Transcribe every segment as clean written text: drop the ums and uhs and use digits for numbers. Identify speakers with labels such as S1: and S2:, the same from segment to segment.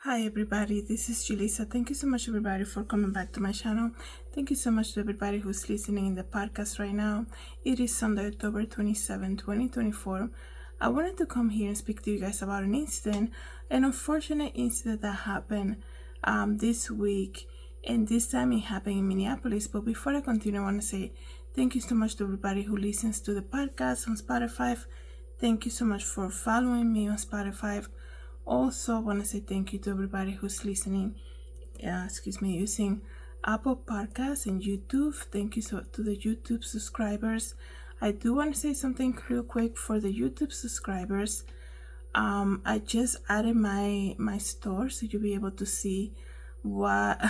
S1: Hi everybody, this is Julissa. Thank you so much everybody for coming back to my channel. Thank you so much to everybody who's listening in the podcast right now. It is Sunday, October 27, 2024. I wanted to come here and speak to you guys about an unfortunate incident that happened this week, and this time it happened in Minneapolis. But before I continue, I want to say thank you so much to everybody who listens to the podcast on Spotify. Thank you so much for following me on Spotify. Also, I want to say thank you to everybody who's listening, using Apple Podcasts and YouTube. Thank you to the YouTube subscribers. I do want to say something real quick for the YouTube subscribers. I just added my store, so you'll be able to see what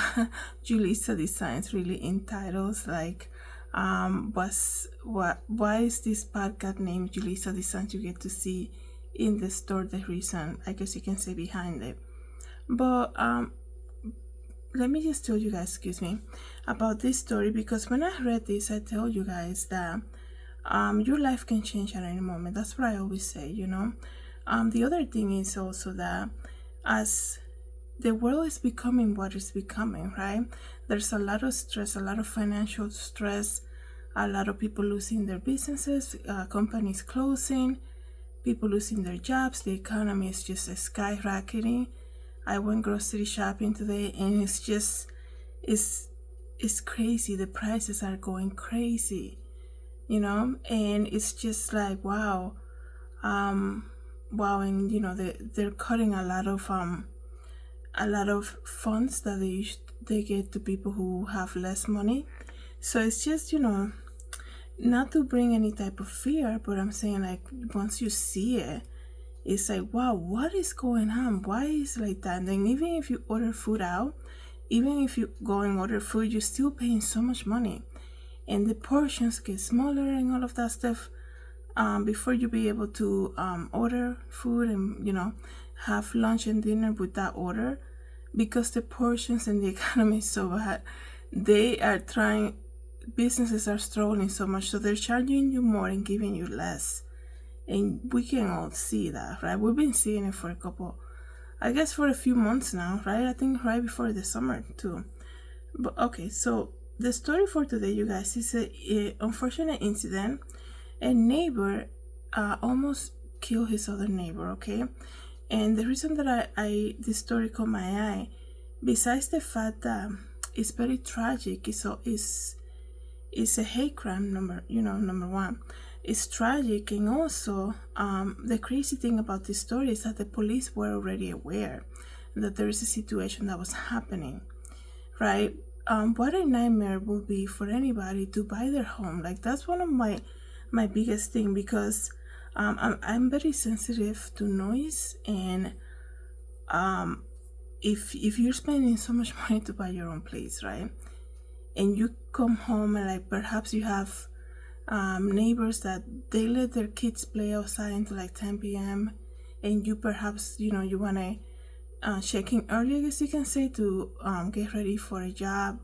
S1: Julissadesigns really entitles, like why is this podcast named Julissadesigns. You get to see in the store the reason, I guess you can say, behind it. But let me just tell you guys, about this story, because when I read this, I tell you guys that your life can change at any moment. That's what I always say, the other thing is also that as the world is becoming what it's becoming, right? There's a lot of stress, a lot of financial stress, a lot of people losing their businesses, companies closing, people losing their jobs. The economy is just skyrocketing. I went grocery shopping today, and it's crazy. The prices are going crazy, and it's just like wow, and they're cutting a lot of funds that they get to people who have less money. So it's just not to bring any type of fear, but I'm saying, like, once you see it, it's like, wow, what is going on? Why is it like that? And then even if you order food out, even if you go and order food, you're still paying so much money, and the portions get smaller and all of that stuff. Before you be able to order food and have lunch and dinner with that order, because the portions and the economy is so bad, businesses are struggling so much, so they're charging you more and giving you less. And we can all see that, right? We've been seeing it for a few months now, right? I think right before the summer too. But okay, so the story for today, you guys, is a unfortunate incident. A neighbor almost killed his other neighbor, okay? And the reason that this story caught my eye, besides the fact that it's very tragic, it's a hate crime, number one. It's tragic, and also the crazy thing about this story is that the police were already aware that there is a situation that was happening, right? What a nightmare would be for anybody to buy their home. Like, that's one of my biggest thing, because I'm very sensitive to noise, and if you're spending so much money to buy your own place, right, and you come home and like perhaps you have neighbors that they let their kids play outside until like 10 p.m. and you perhaps you want to check in early, I guess you can say, to get ready for a job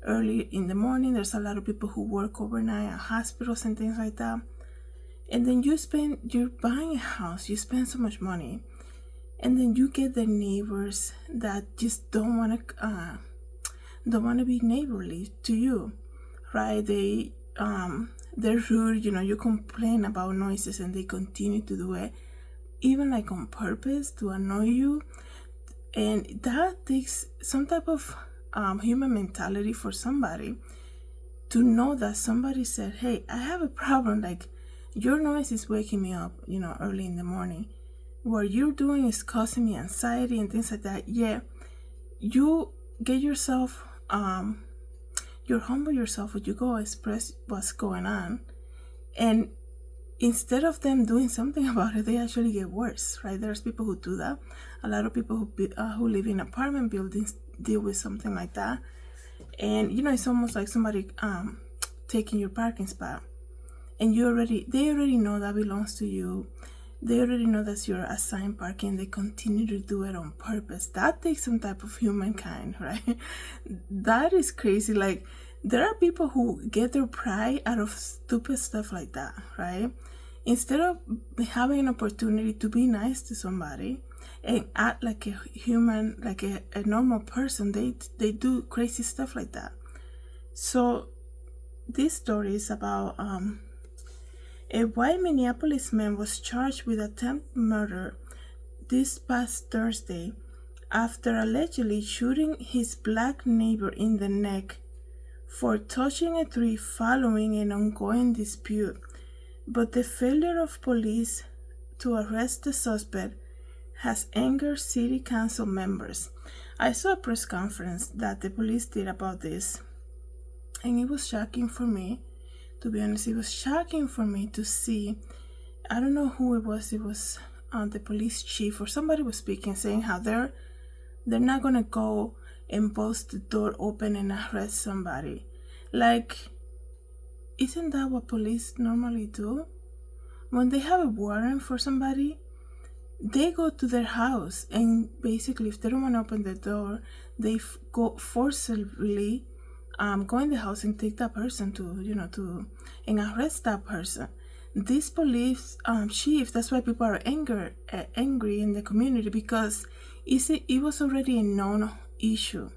S1: early in the morning. There's a lot of people who work overnight at hospitals and things like that, and then you're buying a house, you spend so much money, and then you get the neighbors that just don't want to be neighborly to you, right? They're rude. You complain about noises and they continue to do it, even like on purpose, to annoy you. And that takes some type of human mentality for somebody to know that somebody said, hey, I have a problem, like your noise is waking me up early in the morning. What you're doing is causing me anxiety and things like that. Yeah, you get yourself you're humble yourself when you go express what's going on, and instead of them doing something about it, they actually get worse, right? There's people who do that. A lot of people who live in apartment buildings deal with something like that, and it's almost like somebody taking your parking spot, and they already know that belongs to you. They already know that's your assigned parking. They continue to do it on purpose. That takes some type of humankind, right? That is crazy. Like, there are people who get their pride out of stupid stuff like that, right? Instead of having an opportunity to be nice to somebody, and act like a human, like a normal person. They do crazy stuff like that. So this story is about a white Minneapolis man was charged with attempted murder this past Thursday after allegedly shooting his black neighbor in the neck for touching a tree following an ongoing dispute. But the failure of police to arrest the suspect has angered city council members. I saw a press conference that the police did about this, and it was shocking for me. To be honest, it was shocking for me to see. I don't know who it was. It was the police chief or somebody was speaking, saying how they're not gonna go and bust the door open and arrest somebody. Like, isn't that what police normally do? When they have a warrant for somebody, they go to their house, and basically, if they don't want to open the door, they go forcibly go in the house and take that person and arrest that person. This police chief, that's why people are angry in the community, because it was already a known issue.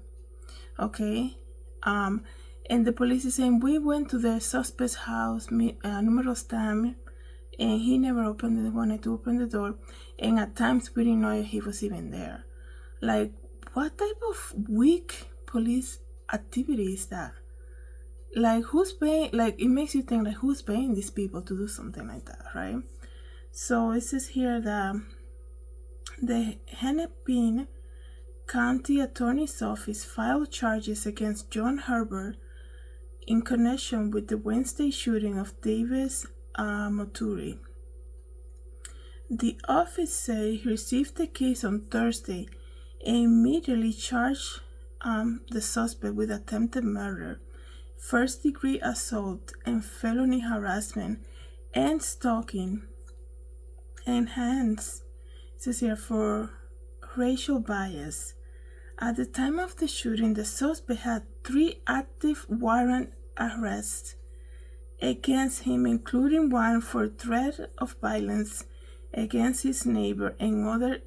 S1: Okay, and the police is saying we went to the suspect's house numerous times, and he never wanted to open the door, and at times we didn't know if he was even there. Like, what type of weak police activity is that? Like, who's paying? Like, it makes you think, like, who's paying these people to do something like that, right? So it says here that the Hennepin County Attorney's Office filed charges against John Herbert in connection with the Wednesday shooting of Davis Moturi. The office said he received the case on Thursday and immediately charged the suspect with attempted murder, first-degree assault, and felony harassment and stalking, and hence, it says here, for racial bias. At the time of the shooting, the suspect had 3 active warrant arrests against him, including one for threat of violence against his neighbor and other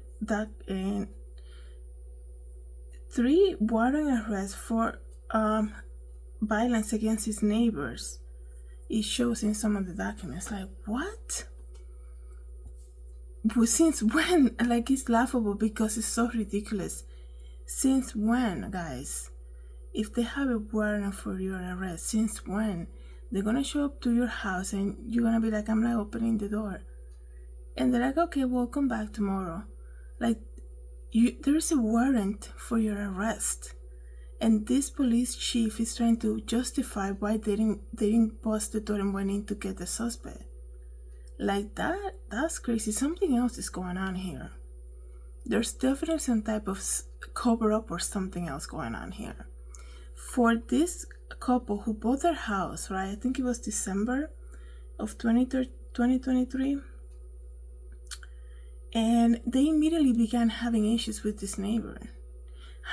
S1: 3 warrant arrests for violence against his neighbors. It shows in some of the documents. Like, what? Well, since when? Like, it's laughable because it's so ridiculous. Since when, guys? If they have a warrant for your arrest, since when? They're gonna show up to your house and you're gonna be like, I'm not opening the door. And they're like, okay, we'll come back tomorrow. Like, there is a warrant for your arrest. And this police chief is trying to justify why they didn't bust the door and went in to get the suspect. Like, that's crazy. Something else is going on here. There's definitely some type of cover-up or something else going on here. For this couple who bought their house, right? I think it was December of 2023. And they immediately began having issues with this neighbor.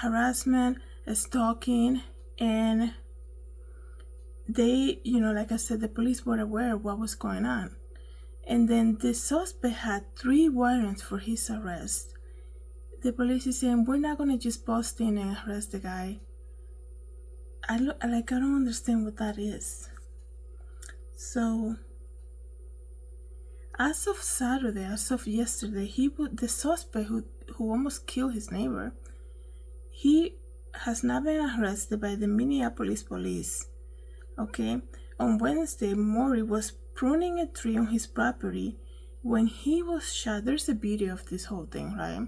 S1: Harassment, stalking, and they, like I said, the police were aware of what was going on. And then the suspect had 3 warrants for his arrest. The police is saying, we're not going to just bust in and arrest the guy. I don't understand what that is. So, as of Saturday, as of yesterday, the suspect who almost killed his neighbor, he has not been arrested by the Minneapolis police. Okay? On Wednesday, Maury was pruning a tree on his property when he was shot. There's a video of this whole thing, right?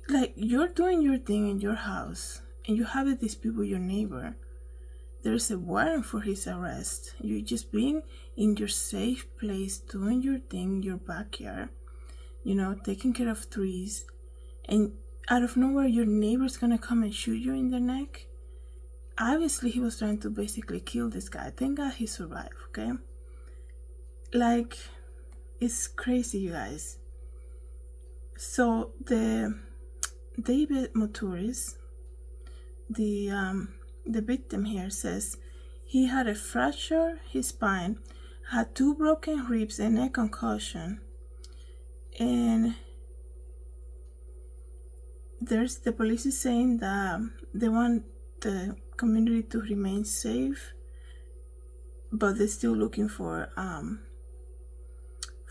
S1: Like, you're doing your thing in your house and you have a dispute with your neighbor. There's a warrant for his arrest. You're just being in your safe place, doing your thing in your backyard, taking care of trees, and out of nowhere your neighbor's gonna come and shoot you in the neck. Obviously he was trying to basically kill this guy. Thank God he survived, okay? Like, it's crazy, you guys. So the David Moturis, the victim here, says he had a fracture his spine, had 2 broken ribs and a concussion, and there's the police is saying that they want the community to remain safe, but they're still looking for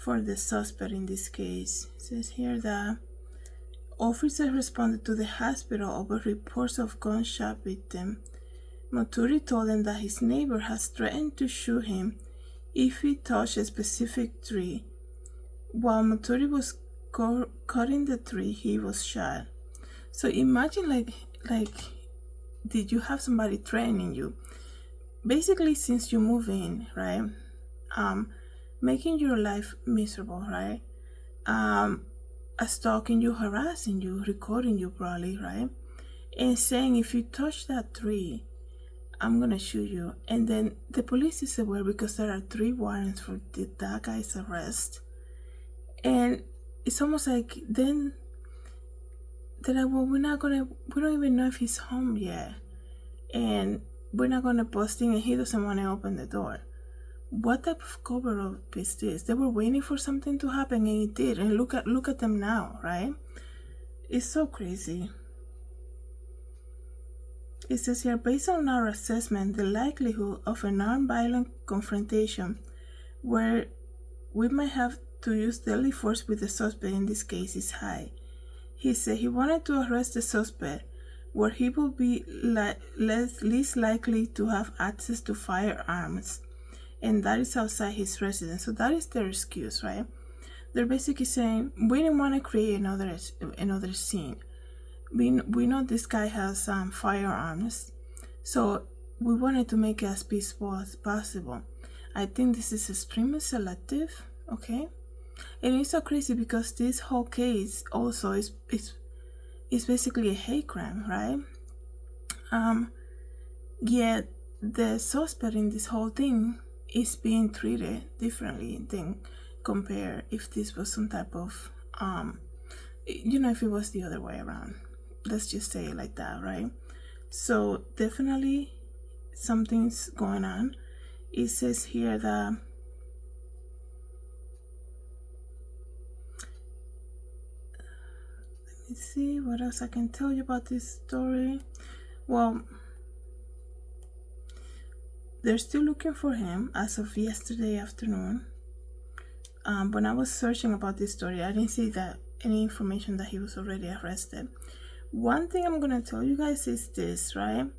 S1: the suspect in this case. It says here that officers responded to the hospital over reports of gunshot victim. Moturi told them that his neighbor has threatened to shoot him if he touched a specific tree. While Moturi was cutting the tree, he was shot. So imagine like did you have somebody threatening you? Basically, since you move in, right? Making your life miserable, right? Stalking you, harassing you, recording you probably, right? And saying if you touch that tree, I'm gonna shoot you. And then the police is aware because there are 3 warrants for that guy's arrest. And it's almost like then they're like, well, we don't even know if he's home yet. And we're not gonna bust in and he doesn't want to open the door. What type of cover up is this? They were waiting for something to happen and it did. And look at them now, right? It's so crazy. It says here, based on our assessment, the likelihood of a non-violent confrontation where we might have to use deadly force with the suspect in this case is high. He said he wanted to arrest the suspect where he will be least likely to have access to firearms, and that is outside his residence. So that is their excuse, right? They're basically saying we didn't want to create another scene. We know this guy has firearms, so we wanted to make it as peaceful as possible. I think this is extremely selective, okay? And it's so crazy because this whole case also is basically a hate crime, right? Yet the suspect in this whole thing is being treated differently than compare if this was some type of if it was the other way around. Let's just say it like that, right? So definitely something's going on. It says here that let me see what else I can tell you about this story. Well, they're still looking for him as of yesterday afternoon. When I was searching about this story, I didn't see that any information that he was already arrested. One thing I'm gonna tell you guys is this, right?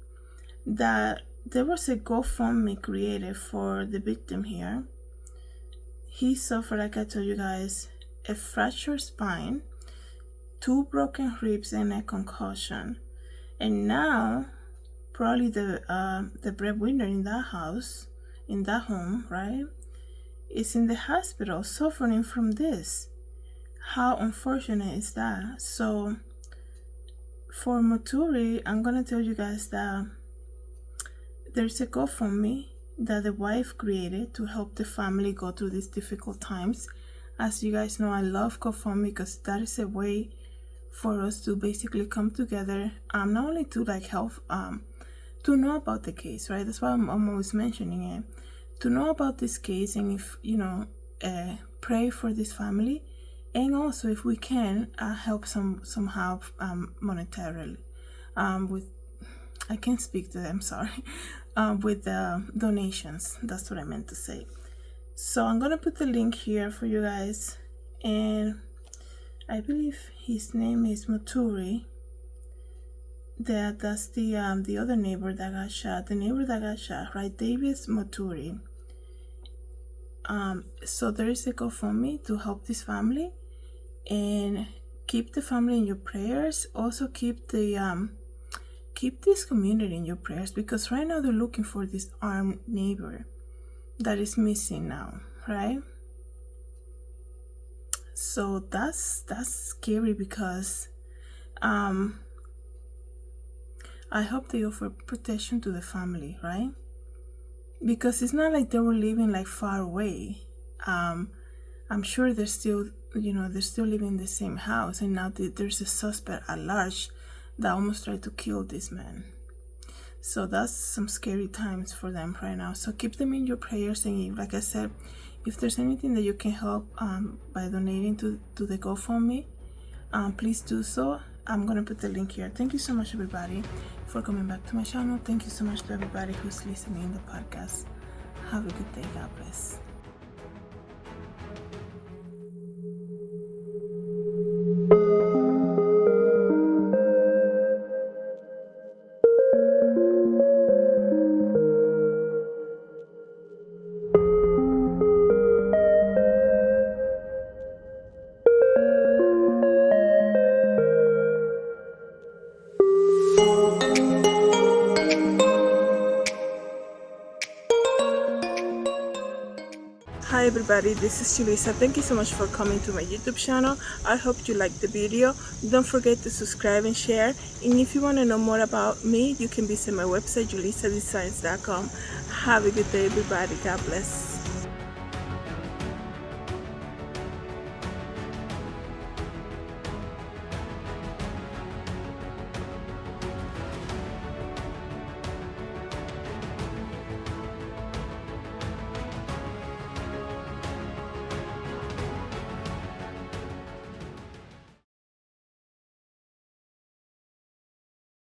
S1: That there was a GoFundMe created for the victim here. He suffered, like I told you guys, a fractured spine, 2 broken ribs, and a concussion. And now, probably the breadwinner in that house, in that home, right, is in the hospital suffering from this. How unfortunate is that? So for Moturi, I'm gonna tell you guys that there's a GoFundMe that the wife created to help the family go through these difficult times. As you guys know, I love GoFundMe because that is a way for us to basically come together, not only to like help, to know about the case, right? That's why I'm always mentioning it. To know about this case, and if pray for this family, and also if we can help somehow monetarily with, I can't speak to them, sorry, with the donations. That's what I meant to say. So I'm gonna put the link here for you guys, and I believe his name is Moturi. That's the other neighbor that got shot. The neighbor that got shot, right? David Moturi. So there is a GoFundMe to help this family, and keep the family in your prayers. Also keep the keep this community in your prayers, because right now they're looking for this armed neighbor that is missing now, right? So that's scary, because I hope they offer protection to the family, right? Because it's not like they were living like far away. I'm sure they're still, they're still living in the same house, and now there's a suspect at large that almost tried to kill this man. So that's some scary times for them right now. So keep them in your prayers, and like I said, if there's anything that you can help by donating to the GoFundMe, please do so. I'm gonna put the link here. Thank you so much, everybody, for coming back to my channel. Thank you so much to everybody who's listening in the podcast. Have a good day. God bless. Hi everybody, this is Julissa. Thank you so much for coming to my YouTube channel. I hope you liked the video. Don't forget to subscribe and share. And if you want to know more about me, you can visit my website, Julissadesigns.com. Have a good day everybody. God bless.